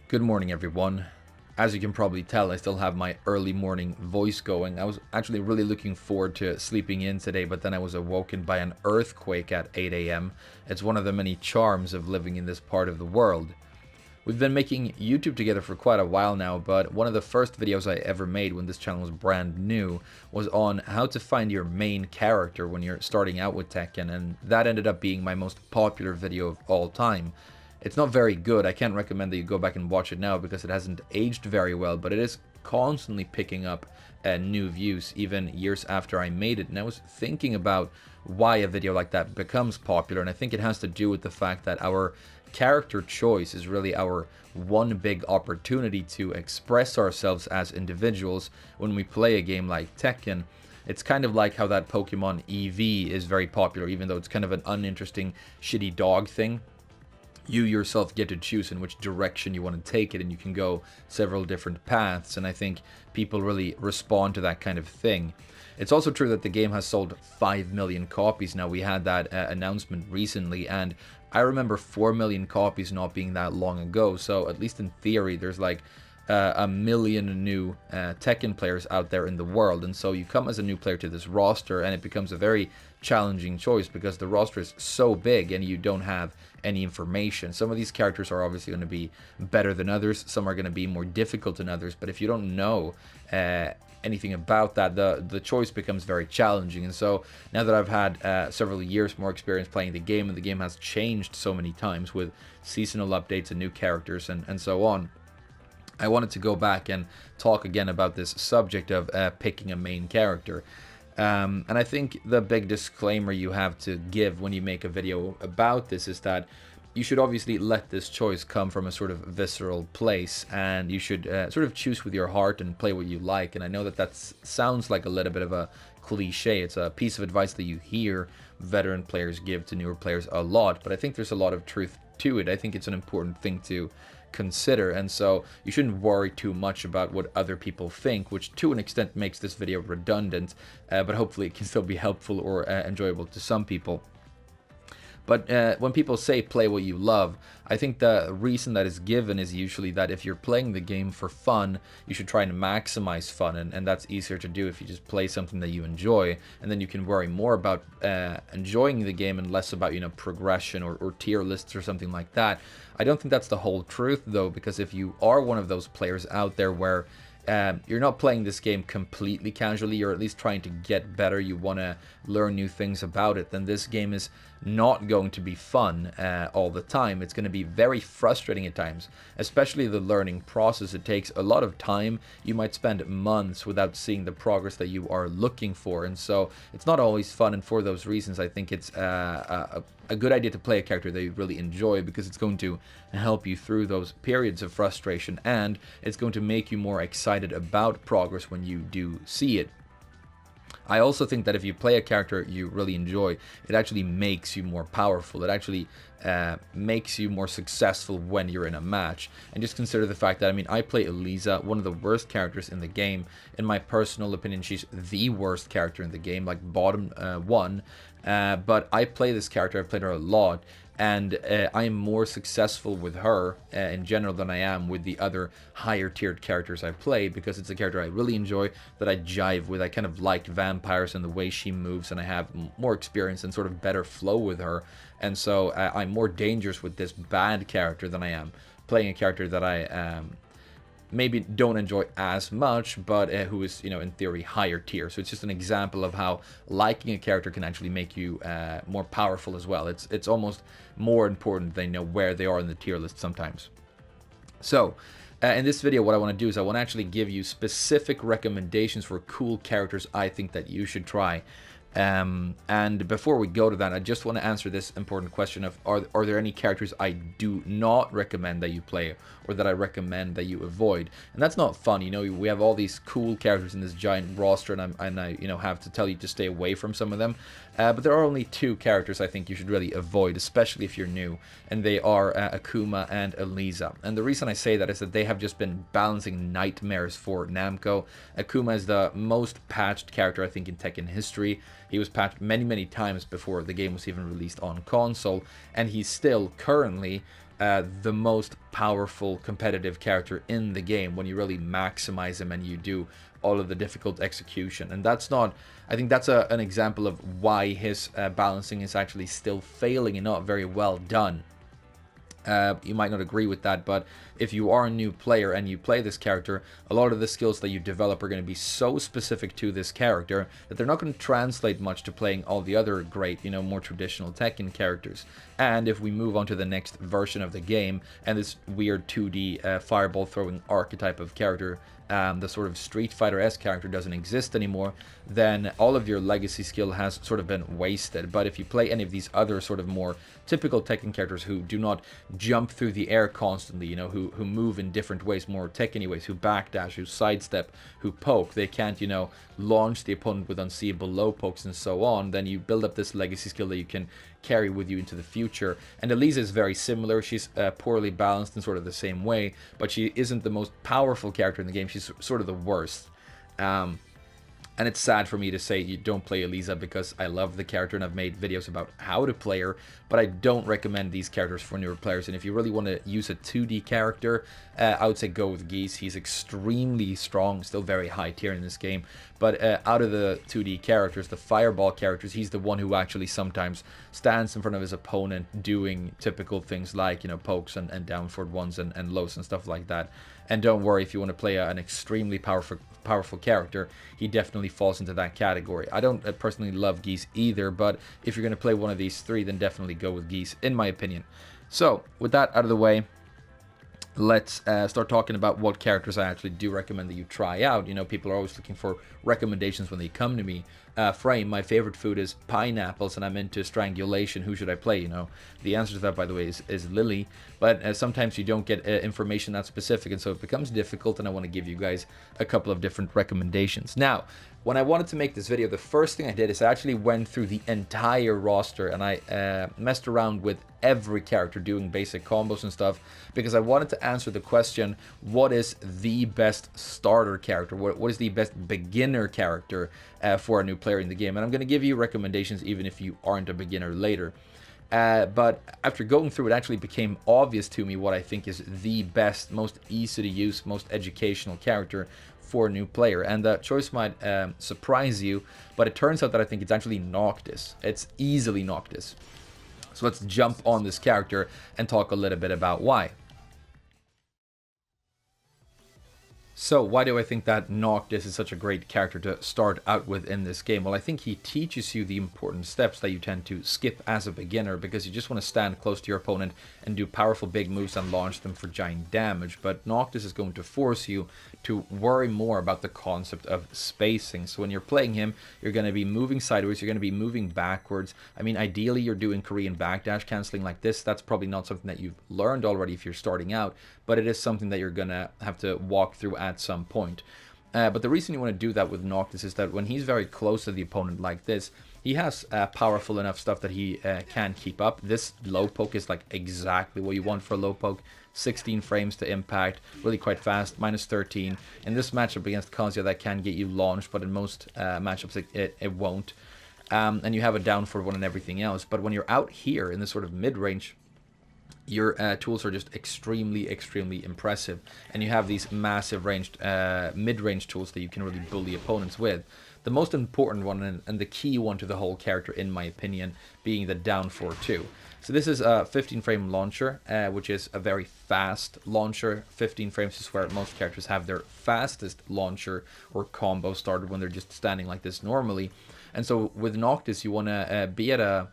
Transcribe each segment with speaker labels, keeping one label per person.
Speaker 1: Good morning, everyone. As you can probably tell, I still have my early morning voice going. I was actually really looking forward to sleeping in today, but then I was awoken by an earthquake at 8 a.m. It's one of the many charms of living in this part of the world. We've been making YouTube together for quite a while now, but one of the first videos I ever made when this channel was brand new was on how to find your main character when you're starting out with Tekken, and that ended up being my most popular video of all time. It's not very good. I can't recommend that you go back and watch it now because it hasn't aged very well, but it is constantly picking up new views even years after I made it. And I was thinking about why a video like that becomes popular, and I think it has to do with the fact that our character choice is really our one big opportunity to express ourselves as individuals when we play a game like Tekken. It's kind of like how that Pokemon EV is very popular, even though it's kind of an uninteresting, shitty dog thing. You yourself get to choose in which direction you want to take it, and you can go several different paths, and I think people really respond to that kind of thing. It's also true that the game has sold 5 million copies now. We had that announcement recently, and I remember 4 million copies not being that long ago, so at least in theory there's like a million new Tekken players out there in the world, and so you come as a new player to this roster and it becomes a very challenging choice because the roster is so big and you don't have any information. Some of these characters are obviously going to be better than others, some are going to be more difficult than others, but if you don't know anything about that, the choice becomes very challenging. And so now that I've had several years more experience playing the game, and the game has changed so many times with seasonal updates and new characters and so on, I wanted to go back and talk again about this subject of picking a main character. And I think the big disclaimer you have to give when you make a video about this is that you should obviously let this choice come from a sort of visceral place, and you should sort of choose with your heart and play what you like. And I know that sounds like a little bit of a cliche. It's a piece of advice that you hear veteran players give to newer players a lot, but I think there's a lot of truth to it. I think it's an important thing to consider, and so you shouldn't worry too much about what other people think, which to an extent makes this video redundant, but hopefully it can still be helpful or enjoyable to some people. But when people say play what you love, I think the reason that is given is usually that if you're playing the game for fun, you should try and maximize fun, and that's easier to do if you just play something that you enjoy, and then you can worry more about enjoying the game and less about, progression or tier lists or something like that. I don't think that's the whole truth, though, because if you are one of those players out there where you're not playing this game completely casually, you're at least trying to get better, you want to learn new things about it, then this game is not going to be fun all the time. It's going to be very frustrating at times, especially the learning process. It takes a lot of time. You might spend months without seeing the progress that you are looking for, and so it's not always fun, and for those reasons I think it's a good idea to play a character that you really enjoy, because it's going to help you through those periods of frustration, and it's going to make you more excited about progress when you do see it. I also think that if you play a character you really enjoy, it actually makes you more powerful. It actually makes you more successful when you're in a match. And just consider the fact that, I play Elisa, one of the worst characters in the game. In my personal opinion, she's the worst character in the game, like bottom one. But I play this character, I've played her a lot, and I am more successful with her in general than I am with the other higher tiered characters I play, because it's a character I really enjoy, that I jive with. I kind of like vampires and the way she moves, and I have more experience and sort of better flow with her, and so I'm more dangerous with this bad character than I am playing a character that I maybe don't enjoy as much, but who is, in theory, higher tier. So it's just an example of how liking a character can actually make you more powerful as well. It's almost more important than where they are in the tier list sometimes. So in this video, what I want to do is I want to actually give you specific recommendations for cool characters I think that you should try. And before we go to that, I just want to answer this important question of, are there any characters I do not recommend that you play, or that I recommend that you avoid? And that's not fun. We have all these cool characters in this giant roster, and I have to tell you to stay away from some of them. But there are only two characters I think you should really avoid, especially if you're new, and they are Akuma and Elisa. And the reason I say that is that they have just been balancing nightmares for Namco. Akuma is the most patched character I think in Tekken history. He was patched many times before the game was even released on console, and he's still currently the most powerful competitive character in the game when you really maximize him and you do all of the difficult execution. And that's not, I think that's an example of why his balancing is actually still failing and not very well done. You might not agree with that, but if you are a new player and you play this character, a lot of the skills that you develop are going to be so specific to this character that they're not going to translate much to playing all the other great, you know, more traditional Tekken characters. And if we move on to the next version of the game, and this weird 2D fireball throwing archetype of character, the sort of Street Fighter-esque character doesn't exist anymore, then all of your legacy skill has sort of been wasted. But if you play any of these other sort of more typical Tekken characters who do not jump through the air constantly, you know, who move in different ways, more Tekken ways, who backdash, who sidestep, who poke, they can't, you know, launch the opponent with unseeable low pokes and so on, then you build up this legacy skill that you can carry with you into the future. And Elisa is very similar. She's poorly balanced in sort of the same way, but she isn't the most powerful character in the game. She's sort of the worst. And it's sad for me to say you don't play Elisa because I love the character and I've made videos about how to play her, but I don't recommend these characters for newer players. And if you really want to use a 2D character, I would say go with Geese. He's extremely strong, still very high tier in this game. But out of the 2D characters, the Fireball characters, he's the one who actually sometimes stands in front of his opponent doing typical things like, you know, pokes and down forward ones and lows and stuff like that. And don't worry, if you want to play an extremely powerful character, he definitely falls into that category. I don't personally love Geese either, but if you're going to play one of these three, then definitely go with Geese, in my opinion. So, with that out of the way, let's start talking about what characters I actually do recommend that you try out. You know, people are always looking for recommendations when they come to me. Frame, my favorite food is pineapples, and I'm into strangulation. Who should I play? You know, the answer to that, by the way, is Lily. But sometimes you don't get information that specific, and so it becomes difficult, and I want to give you guys a couple of different recommendations. Now, when I wanted to make this video, the first thing I did is I actually went through the entire roster, and I messed around with every character doing basic combos and stuff, because I wanted to answer the question, what is the best starter character? What is the best beginner character for a new player in the game? And I'm going to give you recommendations even if you aren't a beginner later. But after going through, it actually became obvious to me what I think is the best, most easy to use, most educational character for a new player. And that choice might surprise you, but it turns out that I think it's actually Noctis. It's easily Noctis. So let's jump on this character and talk a little bit about why. So why do I think that Noctis is such a great character to start out with in this game? Well, I think he teaches you the important steps that you tend to skip as a beginner, because you just want to stand close to your opponent and do powerful big moves and launch them for giant damage. But Noctis is going to force you to worry more about the concept of spacing. So when you're playing him, you're going to be moving sideways, you're going to be moving backwards. I mean, ideally you're doing Korean backdash canceling like this. That's probably not something that you've learned already if you're starting out, but it is something that you're going to have to walk through at some point. But the reason you want to do that with Noctis is that when he's very close to the opponent like this, he has powerful enough stuff that he can keep up. This low poke is like exactly what you want for a low poke. 16 frames to impact, really quite fast, minus 13. In this matchup against Kazuya, that can get you launched, but in most matchups it won't. And you have a down for one and everything else. But when you're out here in this sort of mid-range, your tools are just extremely impressive, and you have these massive ranged mid-range tools that you can really bully opponents with. The most important one and the key one to the whole character, in my opinion, being the down 4-2. So this is a 15 frame launcher, which is a very fast launcher. 15 frames is where most characters have their fastest launcher or combo started when they're just standing like this normally. And so with Noctis, you want to be at a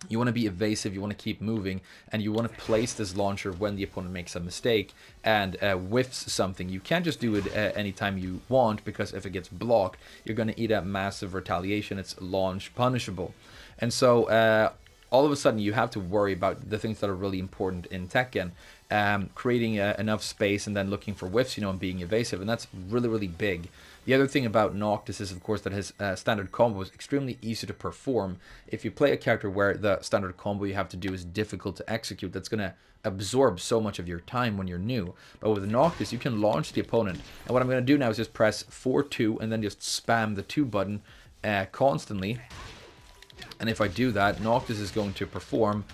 Speaker 1: You want to be evasive, you want to keep moving, and you want to place this launcher when the opponent makes a mistake and whiffs something. You can't just do it anytime you want, because if it gets blocked, you're going to eat a massive retaliation. It's launch punishable. And so all of a sudden you have to worry about the things that are really important in Tekken. Creating enough space and then looking for whiffs, and being evasive, and that's really big. The other thing about Noctis is, of course, that his standard combo is extremely easy to perform. If you play a character where the standard combo you have to do is difficult to execute, that's going to absorb so much of your time when you're new. But with Noctis, you can launch the opponent, and what I'm going to do now is just press 4-2 and then just spam the 2 button constantly. And if I do that, Noctis is going to perform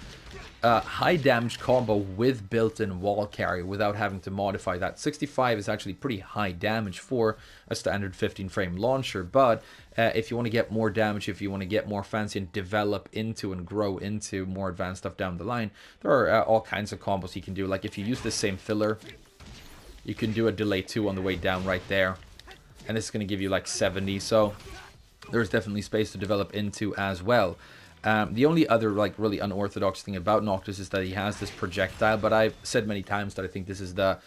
Speaker 1: high damage combo with built-in wall carry without having to modify that. 65 is actually pretty high damage for a standard 15 frame launcher, but if you want to get more damage, if you want to get more fancy and develop into and grow into more advanced stuff down the line, there are all kinds of combos you can do. Like if you use the same filler, you can do a delay 2 on the way down right there, and this is going to give you like 70, so there's definitely space to develop into as well. The only other like really unorthodox thing about Noctis is that he has this projectile, but I've said many times that I think this is the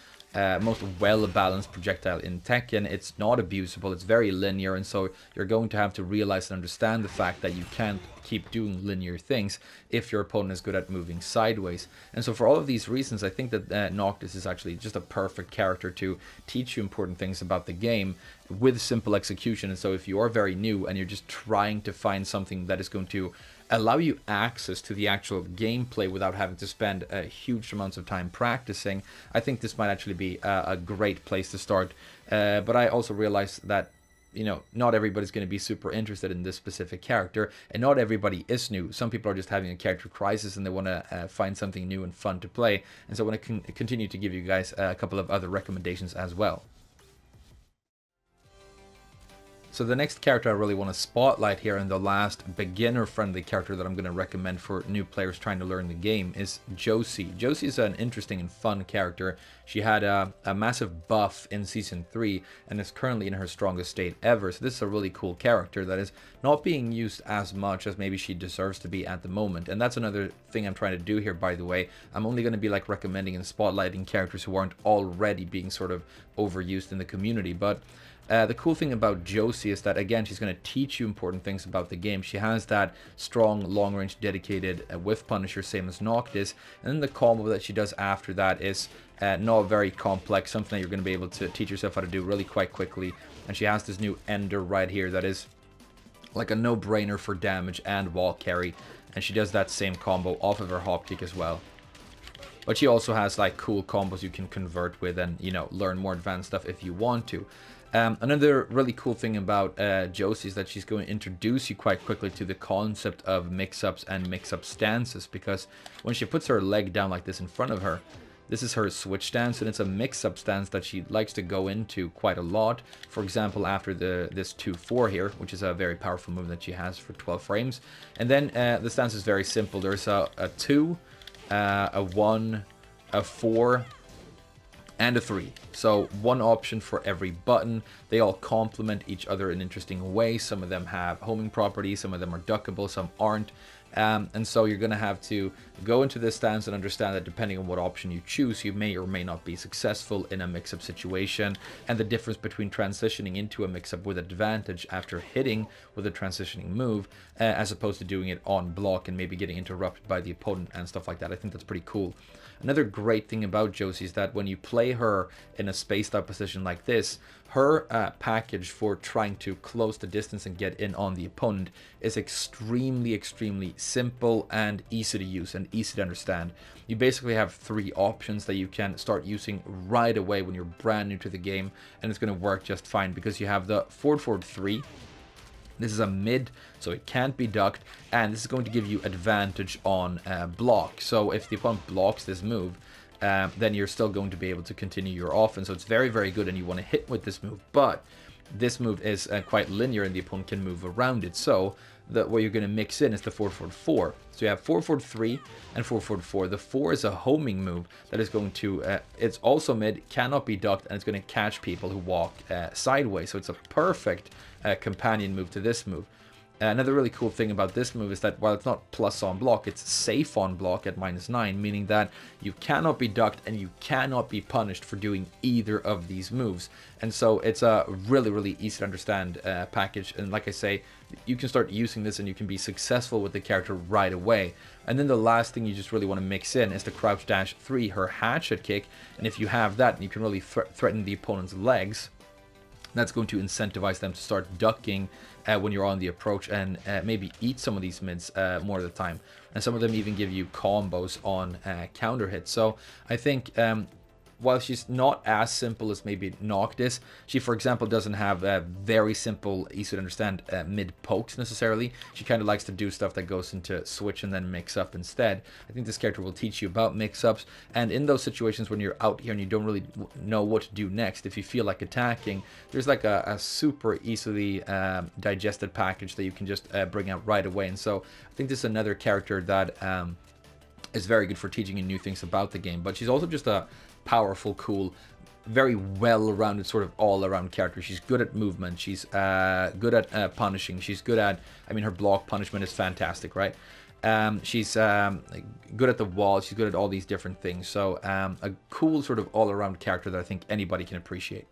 Speaker 1: most well-balanced projectile in Tekken. It's not abusable, it's very linear, and so you're going to have to realize and understand the fact that you can't keep doing linear things if your opponent is good at moving sideways. And so for all of these reasons, I think that Noctis is actually just a perfect character to teach you important things about the game with simple execution. And so if you are very new and you're just trying to find something that is going to allow you access to the actual gameplay without having to spend huge amounts of time practicing, I think this might actually be a great place to start. But I also realize that, you know, not everybody's going to be super interested in this specific character, and not everybody is new. Some people are just having a character crisis and they want to find something new and fun to play. And so I want to continue to give you guys a couple of other recommendations as well. So the next character I really want to spotlight here, and the last beginner-friendly character that I'm going to recommend for new players trying to learn the game, is Josie. Josie is an interesting and fun character. She had a massive buff in Season 3 and is currently in her strongest state ever. So this is a really cool character that is not being used as much as maybe she deserves to be at the moment. And that's another thing I'm trying to do here, by the way. I'm only going to be like recommending and spotlighting characters who aren't already being sort of overused in the community. But the cool thing about Josie is that, again, she's going to teach you important things about the game. She has that strong, long-range, dedicated whiff punisher, same as Noctis. And then the combo that she does after that is not very complex, something that you're going to be able to teach yourself how to do really quite quickly. And she has this new Ender right here that is like a no-brainer for damage and wall carry. And she does that same combo off of her hop kick as well. But she also has like cool combos you can convert with and, you know, learn more advanced stuff if you want to. Another really cool thing about Josie is that she's going to introduce you quite quickly to the concept of mix-ups and mix-up stances, because when she puts her leg down like this in front of her, this is her switch stance, and it's a mix-up stance that she likes to go into quite a lot. For example, after this 2-4 here, which is a very powerful move that she has for 12 frames. And then the stance is very simple. There's a 2, a 1, a 4, and a 3. So one option for every button. They all complement each other in interesting ways. Some of them have homing properties, some of them are duckable, some aren't. And so you're going to have to go into this stance and understand that depending on what option you choose, you may or may not be successful in a mix-up situation. And the difference between transitioning into a mix-up with advantage after hitting with a transitioning move, as opposed to doing it on block and maybe getting interrupted by the opponent and stuff like that. I think that's pretty cool. Another great thing about Josie is that when you play her in a spaced out position like this, her package for trying to close the distance and get in on the opponent is extremely simple and easy to use and easy to understand. You basically have 3 options that you can start using right away when you're brand new to the game, and it's going to work just fine because you have the forward 3. This is a mid, so it can't be ducked, and this is going to give you advantage on block. So if the opponent blocks this move, then you're still going to be able to continue your offense. So it's very good, and you want to hit with this move. But this move is quite linear, and the opponent can move around it. So what you're going to mix in is the forward 4. So you have forward 3 and forward 4. The 4 is a homing move that is going to, it's also mid, cannot be ducked, and it's going to catch people who walk sideways. So it's a perfect companion move to this move. Another really cool thing about this move is that while it's not plus on block, it's safe on block at -9, meaning that you cannot be ducked and you cannot be punished for doing either of these moves. And so it's a really easy to understand package. And like I say, you can start using this and you can be successful with the character right away. And then the last thing you just really want to mix in is the crouch dash 3, her hatchet kick. And if you have that, you can really threaten the opponent's legs. That's going to incentivize them to start ducking when you're on the approach, and maybe eat some of these mids more of the time. And some of them even give you combos on counter hits. So I think while she's not as simple as maybe Noctis, she, for example, doesn't have very simple, easy to understand mid pokes necessarily. She kind of likes to do stuff that goes into switch and then mix up instead. I think this character will teach you about mix-ups, and in those situations when you're out here and you don't really know what to do next, if you feel like attacking, there's like a super easily digested package that you can just bring out right away. And so I think this is another character that is very good for teaching you new things about the game. But she's also just a powerful, cool, very well-rounded sort of all-around character. She's good at movement. She's good at punishing. She's good at, I mean, her block punishment is fantastic, right? She's good at the wall. She's good at all these different things. So a cool sort of all-around character that I think anybody can appreciate.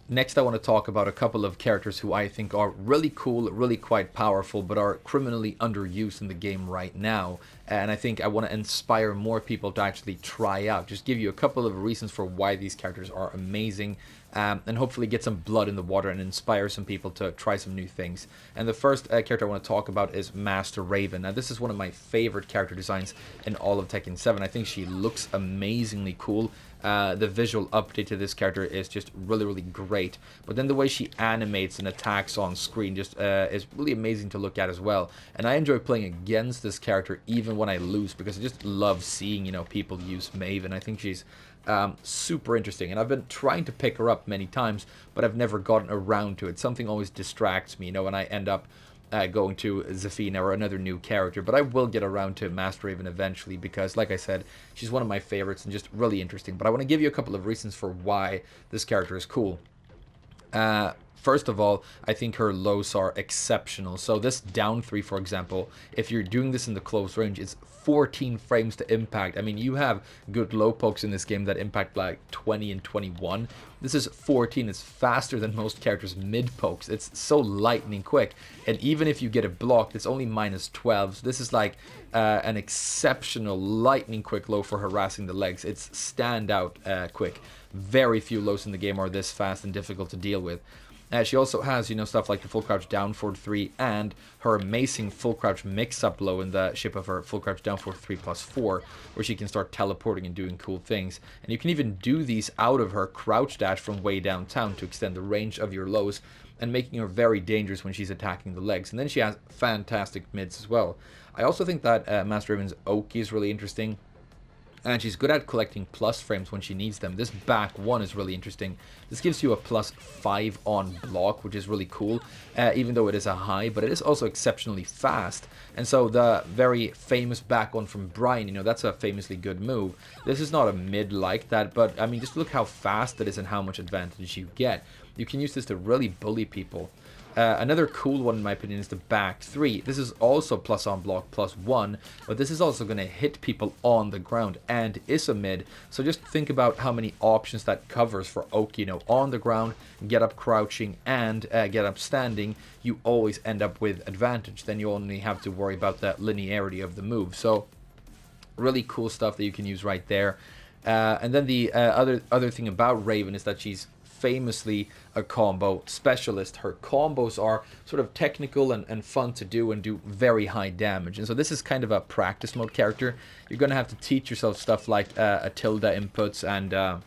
Speaker 1: Next, I want to talk about a couple of characters who I think are really cool, really quite powerful, but are criminally underused in the game right now. And I think I want to inspire more people to actually try out. Just give you a couple of reasons for why these characters are amazing, and hopefully get some blood in the water and inspire some people to try some new things. And the first character I want to talk about is Master Raven. Now, this is one of my favorite character designs in all of Tekken 7. I think she looks amazingly cool. The visual update to this character is just really, really great. But then the way she animates and attacks on screen just is really amazing to look at as well. And I enjoy playing against this character even when I lose, because I just love seeing, you know, people use Maven. I think she's super interesting, and I've been trying to pick her up many times, but I've never gotten around to it. Something always distracts me, you know, when I end up going to Zafina or another new character. But I will get around to Master Raven eventually, because, like I said, she's one of my favorites and just really interesting. But I want to give you a couple of reasons for why this character is cool. First of all, I think her lows are exceptional. So this down 3, for example, if you're doing this in the close range, it's 14 frames to impact. I mean, you have good low pokes in this game that impact like 20 and 21. This is 14. It's faster than most characters' mid pokes. It's so lightning quick. And even if you get it blocked, it's only -12. So this is like an exceptional lightning quick low for harassing the legs. It's standout quick. Very few lows in the game are this fast and difficult to deal with. She also has, you know, stuff like the full crouch down forward 3 and her amazing full crouch mix-up low in the shape of her full crouch down forward 3 plus 4, where she can start teleporting and doing cool things. And you can even do these out of her crouch dash from way downtown to extend the range of your lows, and making her very dangerous when she's attacking the legs. And then she has fantastic mids as well. I also think that Master Raven's Oki is really interesting. And she's good at collecting plus frames when she needs them. This back 1 is really interesting. This gives you a +5 on block, which is really cool, even though it is a high, but it is also exceptionally fast. And so the very famous back 1 from Brian, you know, that's a famously good move. This is not a mid like that, but I mean, just look how fast it is and how much advantage you get. You can use this to really bully people. Another cool one, in my opinion, is the back 3. This is also plus on block +1, but this is also going to hit people on the ground and is a mid. So just think about how many options that covers for Oki. You know, on the ground, get up crouching, and get up standing. You always end up with advantage. Then you only have to worry about the linearity of the move. So really cool stuff that you can use right there. And then the other thing about Raven is that she's famously a combo specialist. Her combos are sort of technical and fun to do and do very high damage. And so this is kind of a practice mode character. You're going to have to teach yourself stuff like a tilde inputs and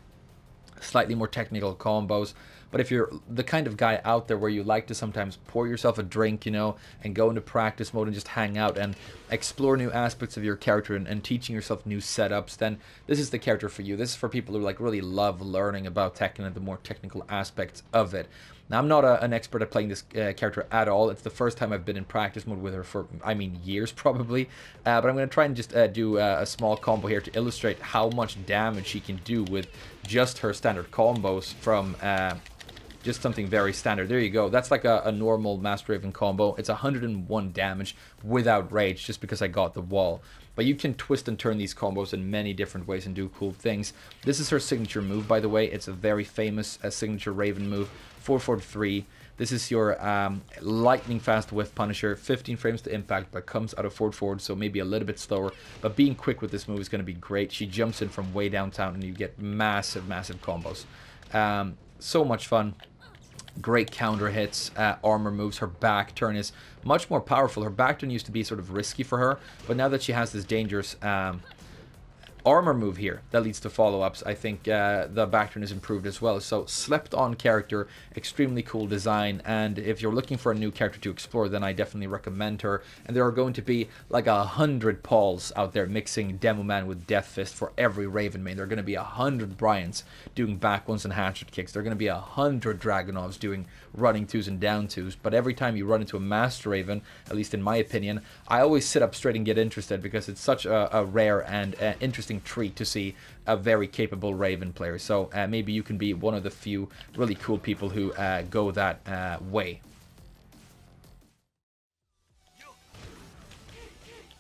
Speaker 1: slightly more technical combos. But if you're the kind of guy out there where you like to sometimes pour yourself a drink, you know, and go into practice mode and just hang out and explore new aspects of your character and teaching yourself new setups, then this is the character for you. This is for people who like really love learning about Tekken and the more technical aspects of it. Now, I'm not an expert at playing this character at all. It's the first time I've been in practice mode with her for, I mean, years probably. But I'm going to try and just do a small combo here to illustrate how much damage she can do with just her standard combos from just something very standard. There you go. That's like a normal Master Raven combo. It's 101 damage without rage, just because I got the wall. But you can twist and turn these combos in many different ways and do cool things. This is her signature move, by the way. It's a very famous signature Raven move. 443. This is your lightning fast whiff punisher. 15 frames to impact, but comes out of forward, so maybe a little bit slower. But being quick with this move is going to be great. She jumps in from way downtown, and you get massive combos. So much fun. Great counter hits, armor moves. Her back turn is much more powerful. Her back turn used to be sort of risky for her, but now that she has this dangerous armor move here that leads to follow-ups. I think the backturn is improved as well. So slept on character, extremely cool design, and if you're looking for a new character to explore, then I definitely recommend her. And there are going to be like 100 Pauls out there mixing Demo Man with Death Fist for every Raven main. There are going to be 100 Bryans doing back ones and hatchet kicks. There are going to be 100 Dragunovs doing running twos and down twos. But every time you run into a Master Raven, at least in my opinion, I always sit up straight and get interested, because it's such a rare and interesting treat to see a very capable Raven player. So maybe you can be one of the few really cool people who go that way.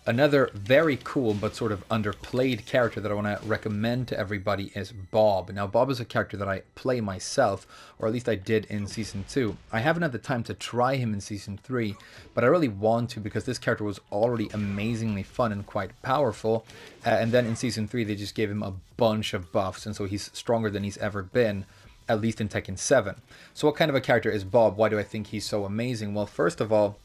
Speaker 1: Another very cool but sort of underplayed character that I want to recommend to everybody is Bob. Now, Bob is a character that I play myself, or at least I did in Season 2. I haven't had the time to try him in Season 3, but I really want to, because this character was already amazingly fun and quite powerful. And then in Season 3, they just gave him a bunch of buffs, and so he's stronger than he's ever been, at least in Tekken 7. So what kind of a character is Bob? Why do I think he's so amazing? Well, first of all,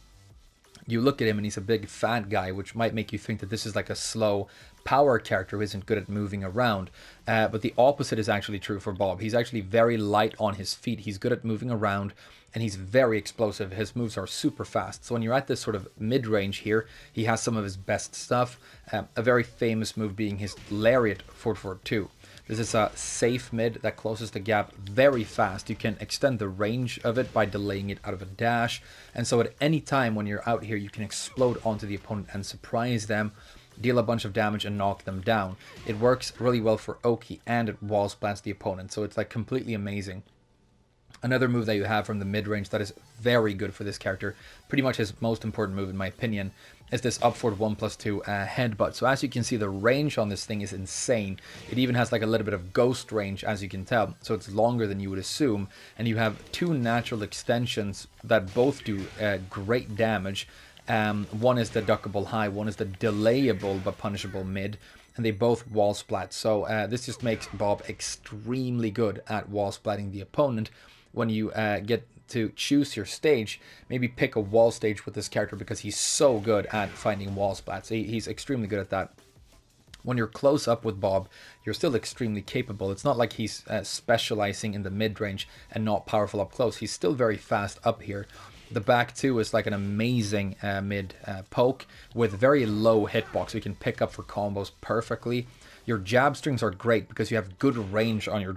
Speaker 1: you look at him and he's a big fat guy, which might make you think that this is like a slow power character who isn't good at moving around. But the opposite is actually true for Bob. He's actually very light on his feet. He's good at moving around, and he's very explosive. His moves are super fast. So when you're at this sort of mid-range here, he has some of his best stuff. A very famous move being his Lariat 442. This is a safe mid that closes the gap very fast. You can extend the range of it by delaying it out of a dash. And so at any time when you're out here, you can explode onto the opponent and surprise them, deal a bunch of damage and knock them down. It works really well for Oki, and it wall splats the opponent. So it's like completely amazing. Another move that you have from the mid-range that is very good for this character, pretty much his most important move in my opinion, is this up forward 1+2 headbutt. So as you can see, the range on this thing is insane. It even has like a little bit of ghost range, as you can tell, so it's longer than you would assume. And you have two natural extensions that both do great damage. One is the duckable high, one is the delayable but punishable mid, and they both wall splat. So this just makes Bob extremely good at wall splatting the opponent. When you get to choose your stage, maybe pick a wall stage with this character, because he's so good at finding wall splats. He's extremely good at that. When you're close up with Bob, you're still extremely capable. It's not like he's specializing in the mid-range and not powerful up close. He's still very fast up here. The back two is like an amazing mid poke with very low hitbox. You can pick up for combos perfectly. Your jab strings are great because you have good range on your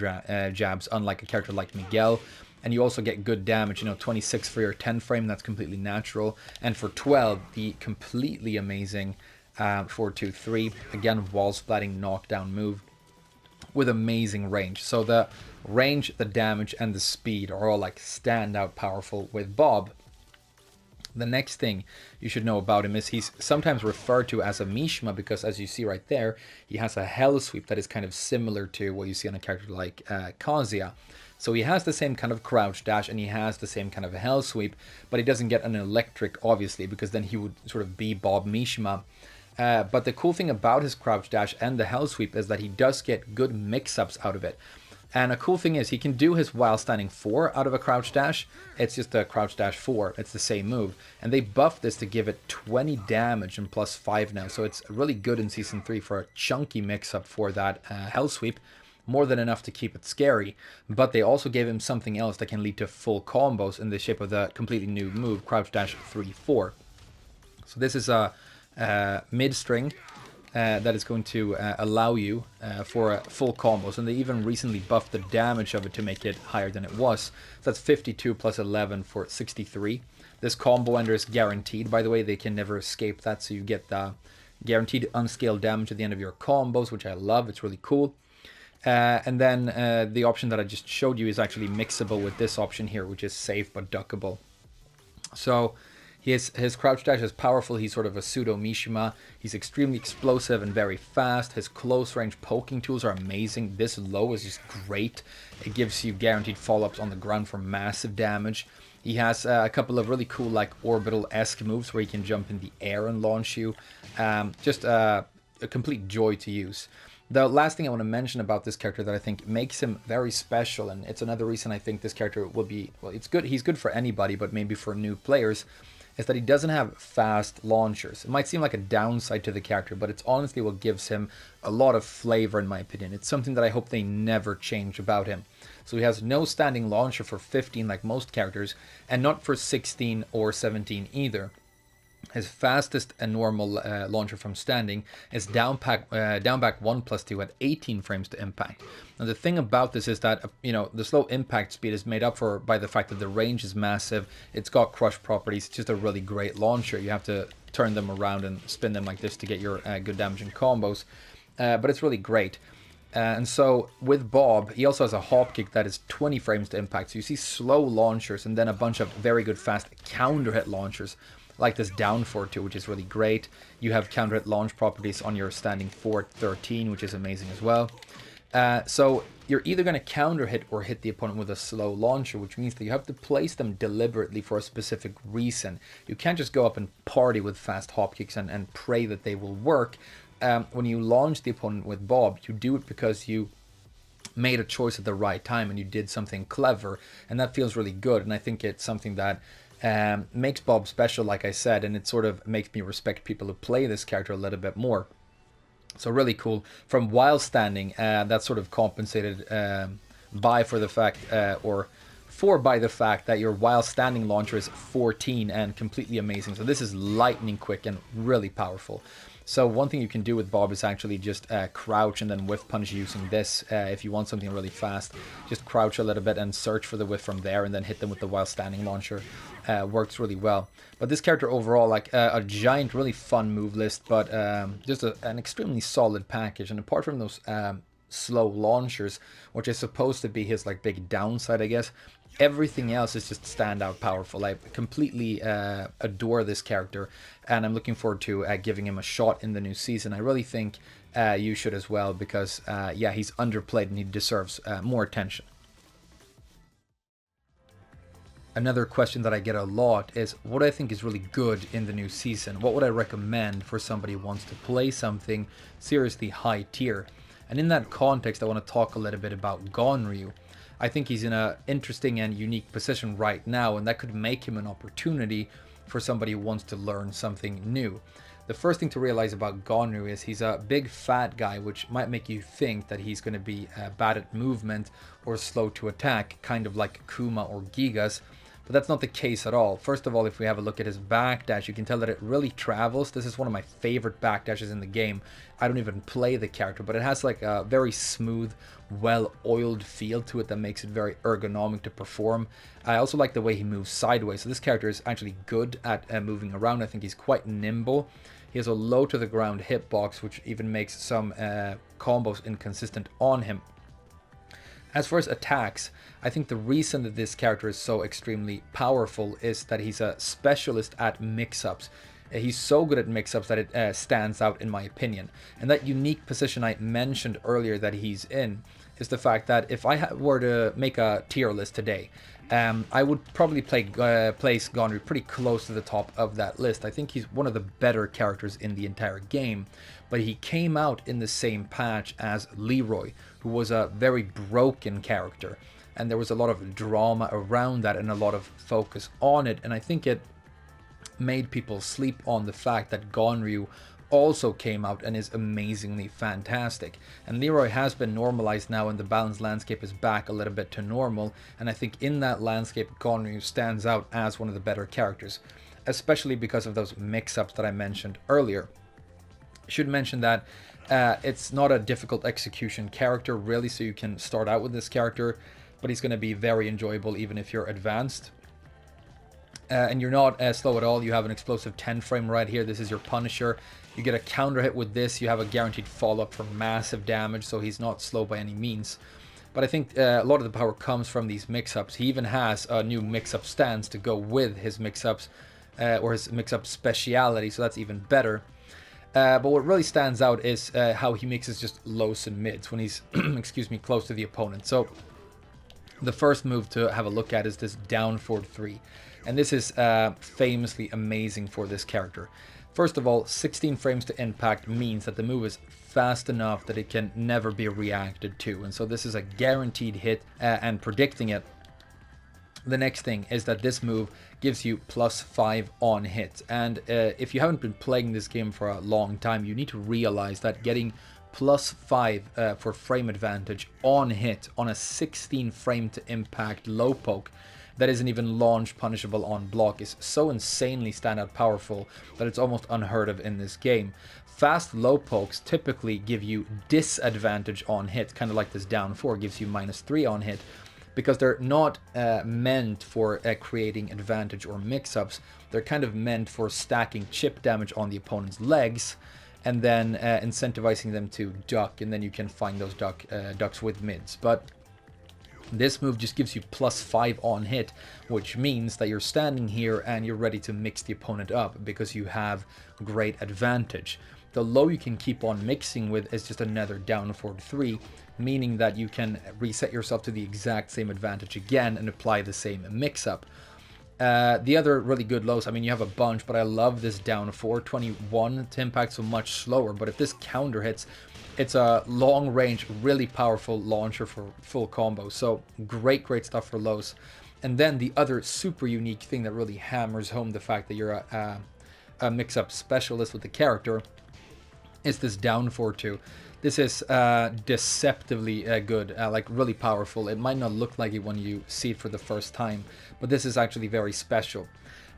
Speaker 1: jabs, unlike a character like Miguel. And you also get good damage, 26 for your 10 frame, that's completely natural. And for 12, the completely amazing 4-2-3, again, wall splatting knockdown move with amazing range. So the range, the damage, and the speed are all like standout powerful with Bob. The next thing you should know about him is he's sometimes referred to as a Mishima, because as you see right there, he has a hell sweep that is kind of similar to what you see on a character like Kazuya. So he has the same kind of crouch dash, and he has the same kind of hell sweep, but he doesn't get an electric, obviously, because then he would sort of be Bob Mishima. But the cool thing about his crouch dash and the hell sweep is that he does get good mix-ups out of it. And a cool thing is he can do his while standing 4 out of a crouch dash. It's just a crouch dash 4. It's the same move. And they buffed this to give it 20 damage and +5 now. So it's really good in Season 3 for a chunky mix-up for that hell sweep. More than enough to keep it scary. But they also gave him something else that can lead to full combos in the shape of the completely new move, crouch dash 3-4. So this is a mid string that is going to allow you for full combos, and they even recently buffed the damage of it to make it higher than it was. So that's 52 + 11 for 63. This combo ender is guaranteed, by the way. They can never escape that, so you get the guaranteed unscaled damage at the end of your combos, which I love. It's really cool. And then the option that I just showed you is actually mixable with this option here, which is safe but duckable. So his crouch dash is powerful. He's sort of a pseudo Mishima. He's extremely explosive and very fast. His close range poking tools are amazing. This low is just great. It gives you guaranteed follow-ups on the ground for massive damage. He has a couple of really cool like orbital-esque moves where he can jump in the air and launch you. Just a complete joy to use. The last thing I want to mention about this character that I think makes him very special, and it's another reason I think this character will be, well, it's good. He's good for anybody, but maybe for new players, is that he doesn't have fast launchers. It might seem like a downside to the character, but it's honestly what gives him a lot of flavor in my opinion. It's something that I hope they never change about him. So he has no standing launcher for 15 like most characters, and not for 16 or 17 either. His fastest and normal launcher from standing is down back 1+2 at 18 frames to impact. Now the thing about this is that the slow impact speed is made up for by the fact that the range is massive. It's got crush properties. It's just a really great launcher. You have to turn them around and spin them like this to get your good damaging combos. But it's really great. And so with Bob, he also has a hop kick that is 20 frames to impact. So you see slow launchers and then a bunch of very good fast counter hit launchers, like this down forward 2, which is really great. You have counter hit launch properties on your standing forward 13, which is amazing as well. So you're either going to counter hit or hit the opponent with a slow launcher, which means that you have to place them deliberately for a specific reason. You can't just go up and party with fast hop kicks and pray that they will work. When you launch the opponent with Bob, you do it because you made a choice at the right time and you did something clever, and that feels really good. And I think it's something that makes Bob special, like I said, and it sort of makes me respect people who play this character a little bit more. So really cool. From while standing, that's sort of compensated by the fact that your while standing launcher is 14 and completely amazing. So this is lightning quick and really powerful. So one thing you can do with Bob is actually just crouch and then whiff punish using this. If you want something really fast, just crouch a little bit and search for the whiff from there and then hit them with the while standing launcher. Works really well. But this character overall, like a giant, really fun move list, but just an extremely solid package. And apart from those slow launchers, which is supposed to be his like big downside, I guess, everything else is just standout powerful. I completely adore this character, and I'm looking forward to giving him a shot in the new season. I really think you should as well, because yeah, he's underplayed and he deserves more attention. Another question that I get a lot is what I think is really good in the new season. What would I recommend for somebody who wants to play something seriously high tier? And in that context, I want to talk a little bit about Ganryu. I think he's in an interesting and unique position right now, and that could make him an opportunity for somebody who wants to learn something new. The first thing to realize about Ganryu is he's a big fat guy, which might make you think that he's going to be bad at movement or slow to attack, kind of like Kuma or Gigas. But that's not the case at all. First of all, if we have a look at his backdash, you can tell that it really travels. This is one of my favorite backdashes in the game. I don't even play the character, but it has like a very smooth, well-oiled feel to it that makes it very ergonomic to perform. I also like the way he moves sideways. So this character is actually good at moving around. I think he's quite nimble. He has a low to the ground hitbox, which even makes some combos inconsistent on him. As far as attacks, I think the reason that this character is so extremely powerful is that he's a specialist at mix-ups. He's so good at mix-ups that it stands out in my opinion. And that unique position I mentioned earlier that he's in is the fact that if I were to make a tier list today, I would probably place Ganryu pretty close to the top of that list. I think he's one of the better characters in the entire game, but he came out in the same patch as Leroy, who was a very broken character, and there was a lot of drama around that and a lot of focus on it, and I think it made people sleep on the fact that Ganryu also came out and is amazingly fantastic. And Leroy has been normalized now, and the balanced landscape is back a little bit to normal, and I think in that landscape Ganryu stands out as one of the better characters, especially because of those mix-ups that I mentioned earlier. I should mention that it's not a difficult execution character really, so you can start out with this character, but he's going to be very enjoyable even if you're advanced. And you're not slow at all. You have an explosive 10 frame right here. This is your Punisher. You get a counter hit with this. You have a guaranteed follow-up for massive damage, so he's not slow by any means. But I think a lot of the power comes from these mix-ups. He even has a new mix-up stance to go with his mix-ups, or his mix-up speciality, so that's even better. But what really stands out is how he mixes just lows and mids when he's excuse me, close to the opponent. So the first move to have a look at is this down forward 3. And this is famously amazing for this character. First of all, 16 frames to impact means that the move is fast enough that it can never be reacted to. And so this is a guaranteed hit, and predicting it The next thing is that this move gives you +5 on hit, and if you haven't been playing this game for a long time, you need to realize that getting +5 for frame advantage on hit on a 16 frame to impact low poke that isn't even launch punishable on block is so insanely standout powerful that it's almost unheard of in this game. Fast low pokes typically give you disadvantage on hit, kind of like this down 4 gives you -3 on hit, because they're not meant for creating advantage or mix-ups. They're kind of meant for stacking chip damage on the opponent's legs and then incentivizing them to duck, and then you can find those ducks with mids. But this move just gives you +5 on hit, which means that you're standing here and you're ready to mix the opponent up because you have great advantage. The low you can keep on mixing with is just another down forward 3, meaning that you can reset yourself to the exact same advantage again and apply the same mix-up. The other really good lows, I mean, you have a bunch, but I love this down 4, 21 to impact, so much slower. But if this counter hits, it's a long range, really powerful launcher for full combo. So great stuff for lows. And then the other super unique thing that really hammers home the fact that you're a mix-up specialist with the character is this down 4-2. This is deceptively good, like really powerful. It might not look like it when you see it for the first time, but this is actually very special.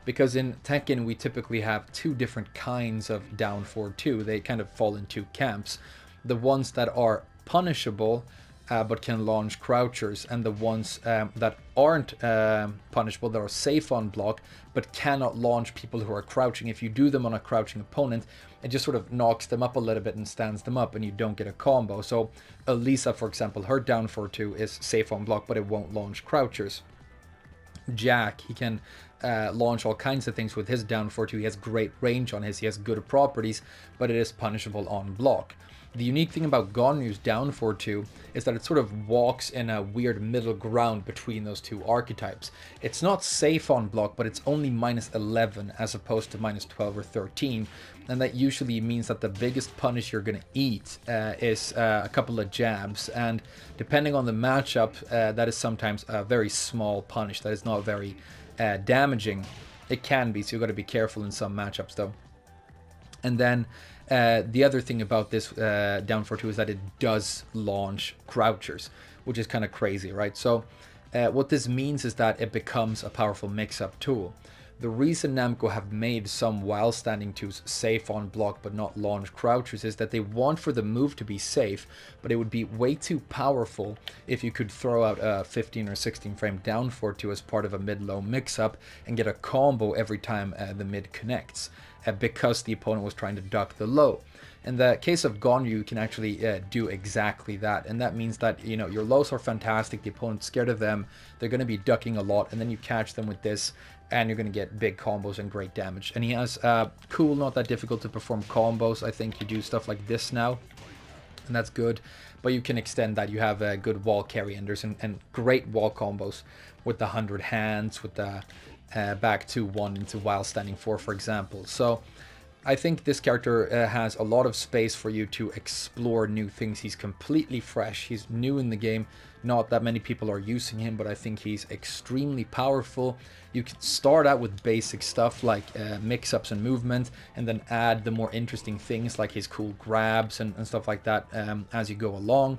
Speaker 1: Because in Tekken, we typically have two different kinds of down 4-2. They kind of fall in two camps. The ones that are punishable, but can launch crouchers, and the ones that aren't punishable, that are safe on block, but cannot launch people who are crouching. If you do them on a crouching opponent, it just sort of knocks them up a little bit and stands them up, and you don't get a combo. So Elisa, for example, her down 4-2 is safe on block, but it won't launch crouchers. Jack, he can launch all kinds of things with his down 4-2. He has great range on his, he has good properties, but it is punishable on block. The unique thing about Ganryu's down 4-2 is that it sort of walks in a weird middle ground between those two archetypes. It's not safe on block, but it's only -11 as opposed to -12 or 13. And that usually means that the biggest punish you're going to eat is a couple of jabs. And depending on the matchup, that is sometimes a very small punish that is not very damaging. It can be, so you've got to be careful in some matchups though. And then the other thing about this down 4-2 is that it does launch crouchers, which is kind of crazy, right? So what this means is that it becomes a powerful mix-up tool. The reason Namco have made some while standing 2s safe on block but not launch crouchers is that they want for the move to be safe, but it would be way too powerful if you could throw out a 15 or 16 frame down 4-2 as part of a mid-low mix-up and get a combo every time the mid connects, because the opponent was trying to duck the low. In the case of Ganryu, you can actually do exactly that, and that means that, you know, your lows are fantastic, the opponent's scared of them, they're going to be ducking a lot, and then you catch them with this, and you're going to get big combos and great damage. And he has cool, not that difficult to perform combos. I think you do stuff like this now, and that's good, but you can extend that. You have good wall carry enders and great wall combos with the 100 hands, with the back 2-1 into while standing 4, for example. So I think this character has a lot of space for you to explore new things. He's completely fresh, he's new in the game, not that many people are using him, but I think he's extremely powerful. You can start out with basic stuff like mix-ups and movement, and then add the more interesting things like his cool grabs and stuff like that as you go along.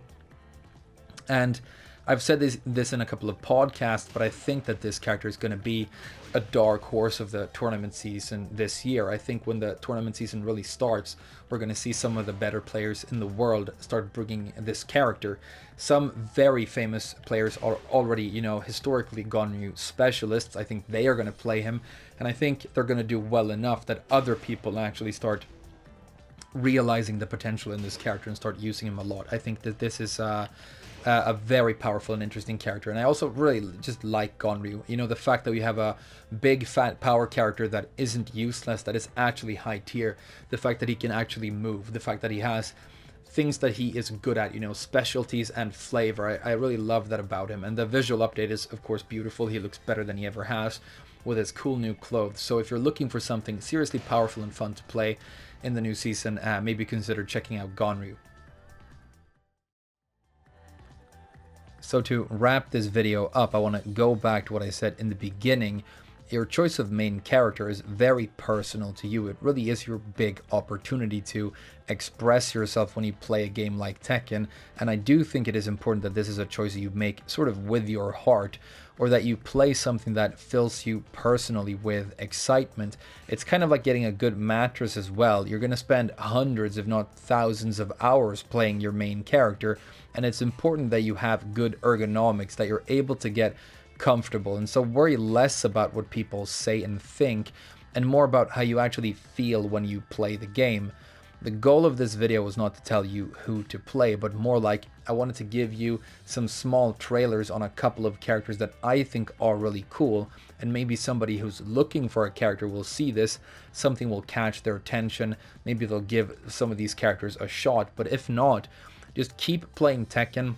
Speaker 1: And I've said this in a couple of podcasts, but I think that this character is going to be a dark horse of the tournament season this year. I think when the tournament season really starts, we're going to see some of the better players in the world start bringing this character. Some very famous players are already, you know, historically Ganryu specialists. I think they are going to play him, and I think they're going to do well enough that other people actually start realizing the potential in this character and start using him a lot. I think that this is a very powerful and interesting character, and I also really just like Ganryu. You know, the fact that we have a big fat power character that isn't useless, that is actually high tier, the fact that he can actually move, the fact that he has things that he is good at, you know, specialties and flavor. I really love that about him, and the visual update is of course beautiful. He looks better than he ever has with his cool new clothes. So if you're looking for something seriously powerful and fun to play in the new season, maybe consider checking out Ganryu. So to wrap this video up, I want to go back to what I said in the beginning. Your choice of main character is very personal to you. It really is your big opportunity to express yourself when you play a game like Tekken, and I do think it is important that this is a choice that you make sort of with your heart, or that you play something that fills you personally with excitement. It's kind of like getting a good mattress as well. You're going to spend hundreds if not thousands of hours playing your main character, and it's important that you have good ergonomics, that you're able to get comfortable, and so worry less about what people say and think and more about how you actually feel when you play the game. The goal of this video was not to tell you who to play, but more like I wanted to give you some small trailers on a couple of characters that I think are really cool, and maybe somebody who's looking for a character will see this, something will catch their attention, maybe they'll give some of these characters a shot, but if not, just keep playing Tekken.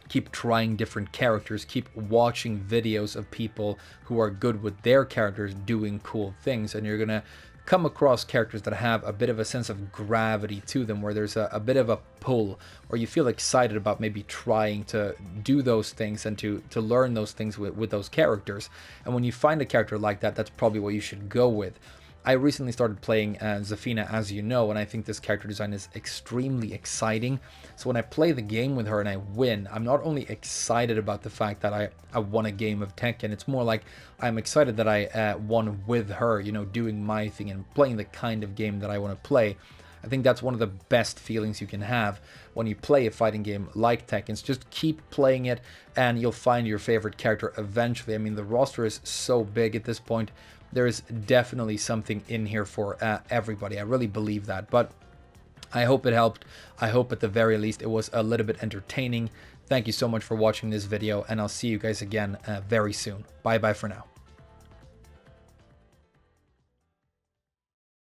Speaker 1: Keep trying different characters, keep watching videos of people who are good with their characters doing cool things, and you're gonna come across characters that have a bit of a sense of gravity to them, where there's a bit of a pull, or you feel excited about maybe trying to do those things and to learn those things with those characters. And when you find a character like that, that's probably what you should go with. I recently started playing Zafina, as you know, and I think this character design is extremely exciting. So when I play the game with her and I win, I'm not only excited about the fact that I won a game of Tekken, it's more like I'm excited that I won with her, you know, doing my thing and playing the kind of game that I want to play. I think that's one of the best feelings you can have when you play a fighting game like Tekken. Just keep playing it and you'll find your favorite character eventually. I mean, the roster is so big at this point. There is definitely something in here for everybody. I really believe that. But I hope it helped. I hope at the very least it was a little bit entertaining. Thank you so much for watching this video, and I'll see you guys again very soon. Bye bye for now.